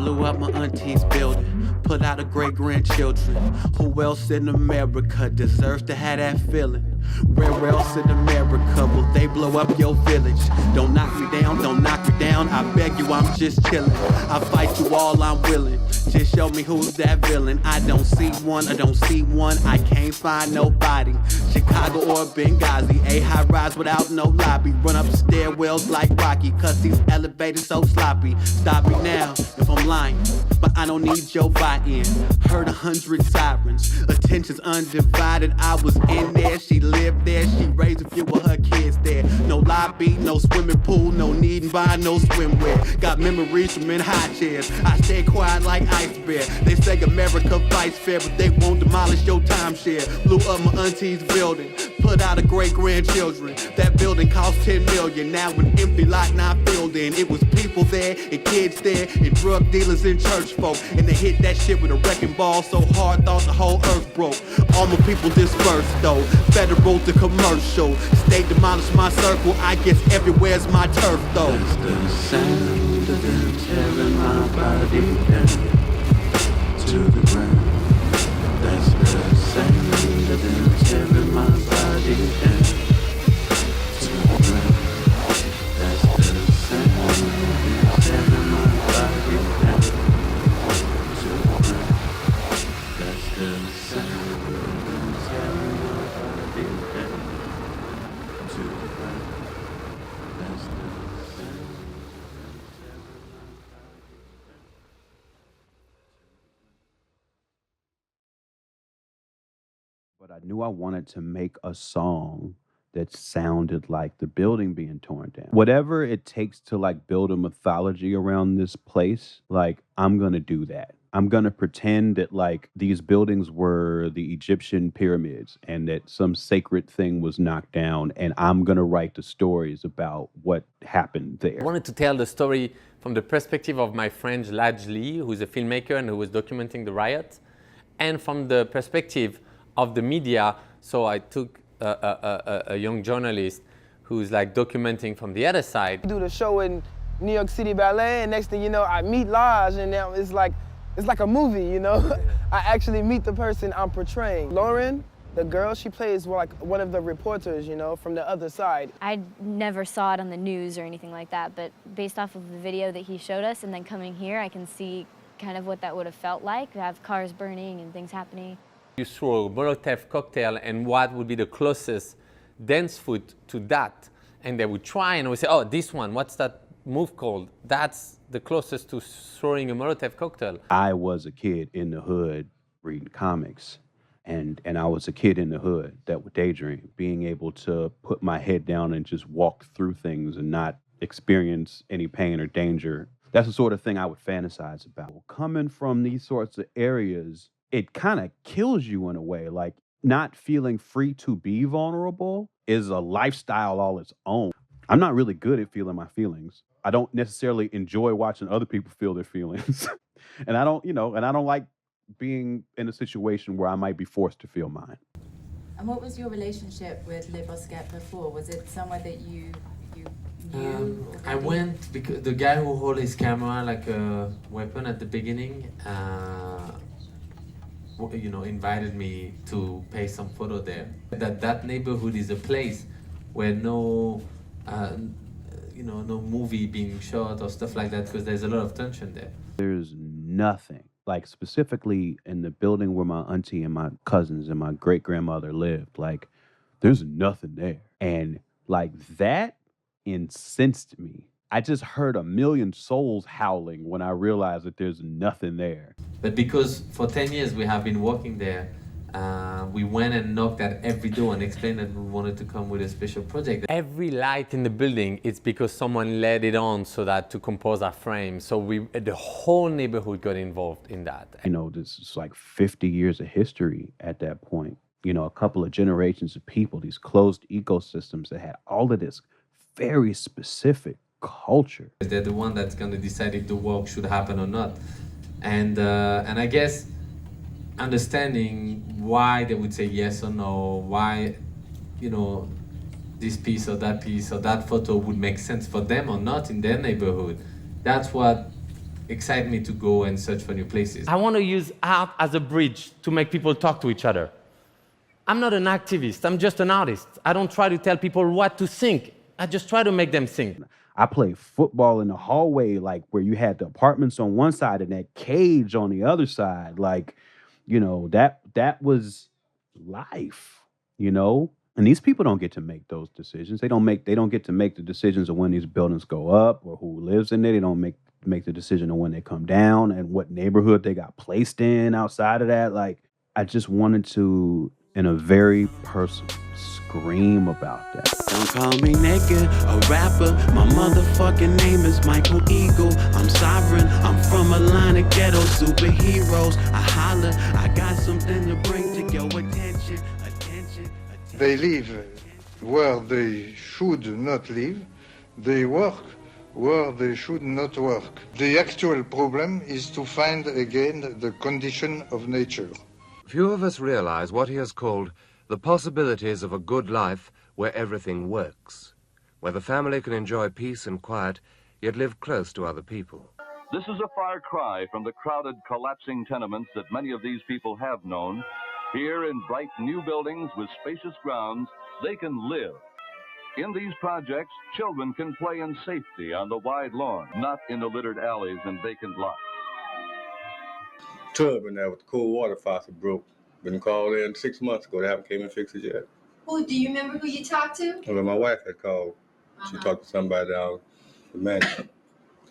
blew up my auntie's building, put out her great-grandchildren. Who else in America deserves to have that feeling? Where else in America will they blow up your village? Don't knock me down, don't knock me down, I beg you, I'm just chillin'. I fight you all, I'm willing. Just show me who's that villain. I don't see one, I can't find nobody. Chicago or Benghazi, a high rise without no lobby. Run up stairwells like Rocky, cause these elevators so sloppy. Stop me now if I'm lying, but I don't need your buy-in. Heard 100 sirens, attention's undivided. I was in there, she lived there, she raised a few of her kids there. No lobby, no swimming pool, no need and buy no swimwear. Got memories from in high chairs, I stay quiet like Ice Bear. They say America fights fair, but they won't demolish your timeshare. Blew up my auntie's building, put out her great-grandchildren. That building cost 10 million, now an empty lot not filled in. It was people there, and kids there, and drug dealers and church folk. And they hit that shit with a wrecking ball so hard, thought the whole earth broke. All my people dispersed though, federal to commercial. State demolished my circle, I guess everywhere's my turf though. That's the sound of them tearing my body down to the ground. That's the sound of them tearing my body down to the ground. That's the sound of them tearing my body down to the ground. That's the sound of them tearing my body down to the ground. That's the sound. But I knew I wanted to make a song that sounded like the building being torn down. Whatever it takes to like build a mythology around this place, like I'm gonna do that. I'm gonna pretend that like these buildings were the Egyptian pyramids and that some sacred thing was knocked down, and I'm gonna write the stories about what happened there. I wanted to tell the story from the perspective of my friend Laj Lee, who's a filmmaker and who was documenting the riot, and from the perspective of the media. So I took a young journalist who's like documenting from the other side. I do the show in New York City Ballet, and next thing you know, I meet Laj, and now it's like a movie, you know? I actually meet the person I'm portraying. Lauren, the girl, she plays like one of the reporters, you know, from the other side. I never saw it on the news or anything like that, but based off of the video that he showed us and then coming here, I can see kind of what that would have felt like, to have cars burning and things happening. You throw a Molotov cocktail and what would be the closest dance foot to that? And they would try and we say, oh, this one, what's that move called? That's the closest to throwing a Molotov cocktail. I was a kid in the hood reading comics, and I was a kid in the hood that would daydream, being able to put my head down and just walk through things and not experience any pain or danger. That's the sort of thing I would fantasize about. Coming from these sorts of areas, it kind of kills you in a way. Like, not feeling free to be vulnerable is a lifestyle all its own. I'm not really good at feeling my feelings. I don't necessarily enjoy watching other people feel their feelings. And I don't like being in a situation where I might be forced to feel mine. And what was your relationship with Les Bosquets before? Was it somewhere that you knew? I went because the guy who held his camera like a weapon at the beginning, invited me to pay some photo there. That neighborhood is a place where no movie being shot or stuff like that, because there's a lot of tension there. There's nothing, like specifically in the building where my auntie and my cousins and my great-grandmother lived, like there's nothing there. And like that incensed me. I just heard a million souls howling when I realized that there's nothing there. But because for 10 years we have been working there, we went and knocked at every door and explained that we wanted to come with a special project. Every light in the building, it's because someone let it on so that to compose our frame. So the whole neighborhood got involved in that. You know, this is like 50 years of history at that point. You know, a couple of generations of people, these closed ecosystems that had all of this very specific culture. They're the one that's going to decide if the work should happen or not. And I guess understanding why they would say yes or no, why, this piece or that photo would make sense for them or not in their neighborhood. That's what excite me to go and search for new places. I want to use art as a bridge to make people talk to each other. I'm not an activist, I'm just an artist. I don't try to tell people what to think. I just try to make them think. I played football in the hallway, like where you had the apartments on one side and that cage on the other side. Like, you know, that was life, you know? And these people don't get to make those decisions. They don't get to make the decisions of when these buildings go up or who lives in it. They don't make the decision of when they come down and what neighborhood they got placed in outside of that. Like, I just wanted to, in a very personal, scream about that. Don't call me nigga, a rapper. My motherfucking name is Michael Eagle. I'm sovereign. I'm from a line of ghetto superheroes. I holler. I got something to bring to your attention. They live where they should not live. They work where they should not work. The actual problem is to find again the condition of nature. Few of us realize what he has called the possibilities of a good life where everything works, where the family can enjoy peace and quiet, yet live close to other people. This is a far cry from the crowded, collapsing tenements that many of these people have known. Here in bright new buildings with spacious grounds, they can live. In these projects, children can play in safety on the wide lawn, not in the littered alleys and vacant lots. Tub in there with the cold water faucet broke. Been called in 6 months ago. They haven't came and fixed it yet. Who, do you remember who you talked to? Well, my wife had called. She talked to somebody down the management.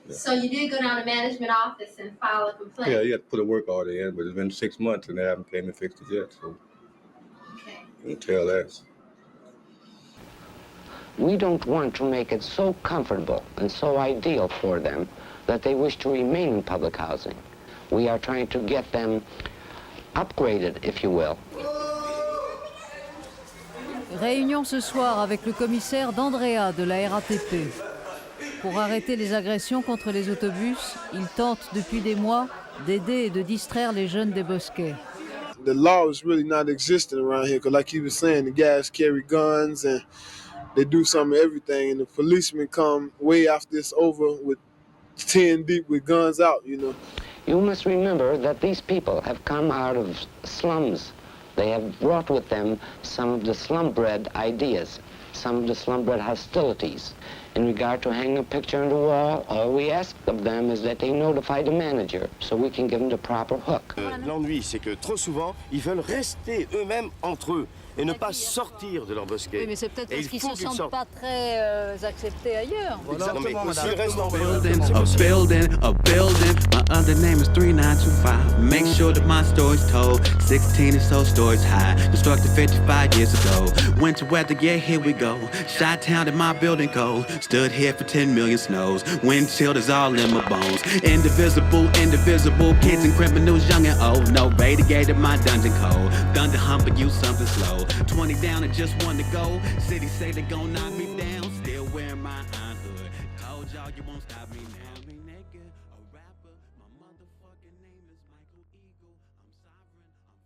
Yeah. So you did go down to management office and file a complaint? Yeah, you have to put a work order in, but it's been 6 months and they haven't came and fixed it yet. So okay. You can tell that. We don't want to make it so comfortable and so ideal for them that they wish to remain in public housing. We are trying to get them upgraded, if you will. Réunion ce soir avec le commissaire d'Andrea de la RATP. Pour arrêter les agressions contre les autobus, il tente depuis des mois d'aider et de distraire les jeunes des Bosquets. The law is really not existing around here because like he was saying, the guys carry guns and they do some of everything and the policemen come way after it's over with 10 deep with guns out, you know. You must remember that these people have come out of slums. They have brought with them some of the slum-bred ideas, some of the slum-bred hostilities. In regard to hanging a picture on the wall, all we ask of them is that they notify the manager so we can give them the proper hook. L'ennui, c'est que trop souvent, ils veulent rester eux-mêmes entre eux et ne pas sortir de leur bosquet. Oui, mais c'est peut-être parce qu'ils ne se sentent pas très acceptés ailleurs. Exactement, s'ils restent en A building. My other name is 3925. Make sure that my story's told. 16 and so stories high. Constructed 55 years ago. Winter weather, yeah, here we go. Shot town at my building code. Stood here for 10 million snows. Wind chilled is all in my bones. Indivisible, kids and criminals, young and old. No radiated my dungeon code. Thunder humping you something slow. 20 down and just one to go. City say they gon' knock me down. Still wearing my iron hood. Told y'all you won't stop me now.